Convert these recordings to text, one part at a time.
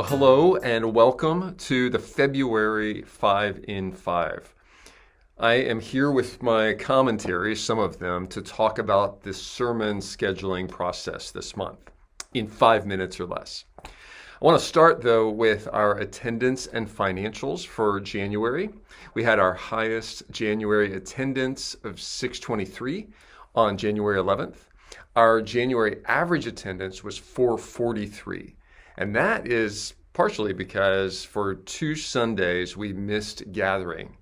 Well, hello and welcome to the February 5 in 5. I am here with my commentaries, some of them, to talk about this sermon scheduling process this month in 5 minutes or less. I want to start, though, with our attendance and financials for January. We had our highest January attendance of 623 on January 11th. Our January average attendance was 443. And that is partially because for 2 Sundays we missed gathering.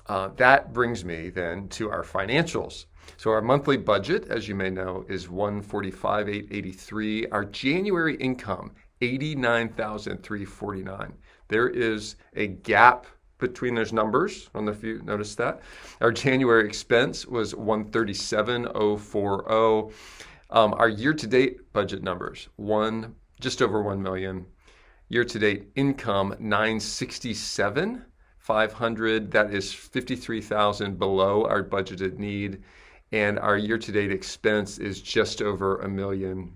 That brings me then to our financials. So our monthly budget, as you may know, is 145,883. Our January income, 89,349. There is a gap between those numbers. I don't know if you noticed that. Our January expense was 137,040. Our year-to-date budget numbers, just over 1 million. Year-to-date income, 967,500. That is 53,000 below our budgeted need. And our year-to-date expense is just over 1 million.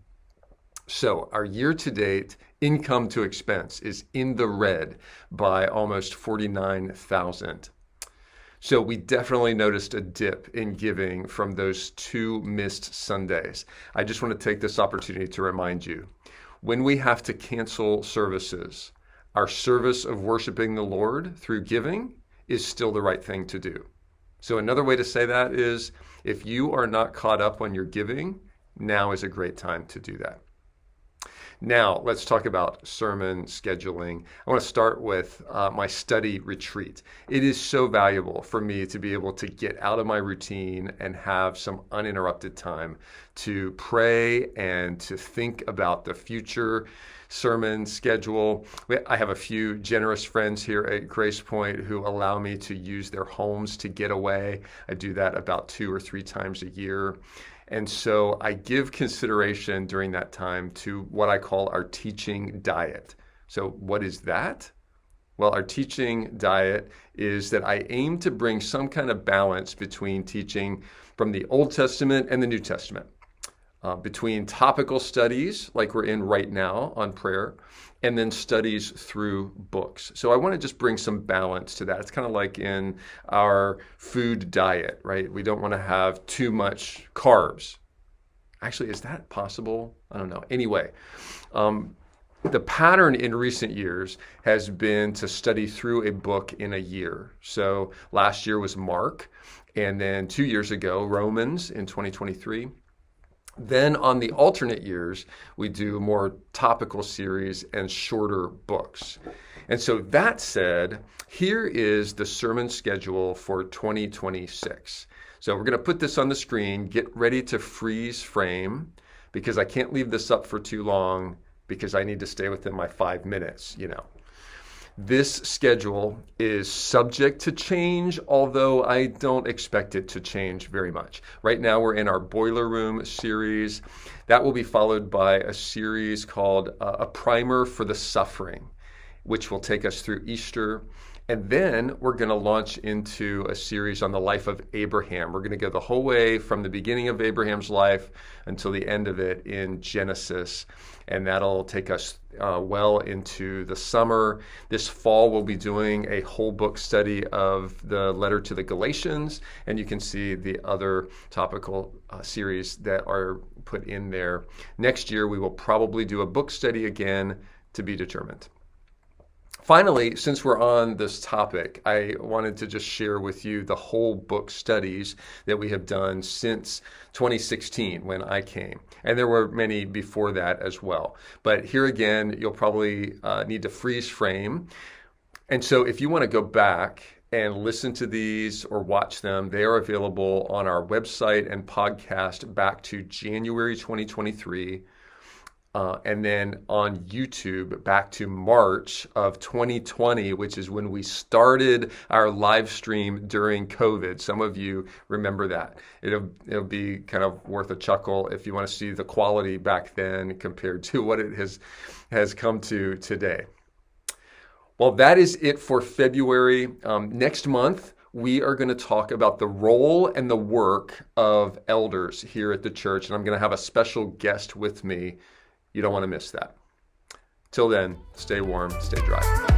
So our year-to-date income to expense is in the red by almost 49,000. So we definitely noticed a dip in giving from those 2 missed Sundays. I just want to take this opportunity to remind you, when we have to cancel services, our service of worshiping the Lord through giving is still the right thing to do. So another way to say that is, if you are not caught up on your giving, now is a great time to do that. Now, let's talk about sermon scheduling. I want to start with my study retreat. It is so valuable for me to be able to get out of my routine and have some uninterrupted time to pray and to think about the future sermon schedule. I have a few generous friends here at Grace Point who allow me to use their homes to get away. I do that about 2 or 3 times a year. And so I give consideration during that time to what I call our teaching diet. So what is that? Well, our teaching diet is that I aim to bring some kind of balance between teaching from the Old Testament and the New Testament, between topical studies like we're in right now on prayer, and then studies through books. So I want to just bring some balance to that. It's kind of like in our food diet, right? We don't want to have too much carbs. Actually, is that possible? I don't know. Anyway, the pattern in recent years has been to study through a book in a year. So last year was Mark, and then 2 years ago, Romans in 2023. Then on the alternate years, we do more topical series and shorter books. And so that said, here is the sermon schedule for 2026. So we're going to put this on the screen. Get ready to freeze frame, because I can't leave this up for too long because I need to stay within my 5 minutes, This schedule is subject to change, although I don't expect it to change very much. Right now, we're in our Boiler Room series. That will be followed by a series called A Primer for the Suffering, which will take us through Easter. And then we're going to launch into a series on the life of Abraham. We're going to go the whole way from the beginning of Abraham's life until the end of it in Genesis. And that'll take us well into the summer. This fall, we'll be doing a whole book study of the letter to the Galatians. And you can see the other topical series that are put in there. Next year, we will probably do a book study again, to be determined. Finally, since we're on this topic, I wanted to just share with you the whole book studies that we have done since 2016 when I came. And there were many before that as well. But here again, you'll probably need to freeze frame. And so if you want to go back and listen to these or watch them, they are available on our website and podcast back to January 2023. And then on YouTube back to March of 2020, which is when we started our live stream during COVID. Some of you remember that. It'll be kind of worth a chuckle if you want to see the quality back then compared to what it has come to today. Well, that is it for February. Next month, we are going to talk about the role and the work of elders here at the church. And I'm going to have a special guest with me. You don't want to miss that. Till then, stay warm, stay dry.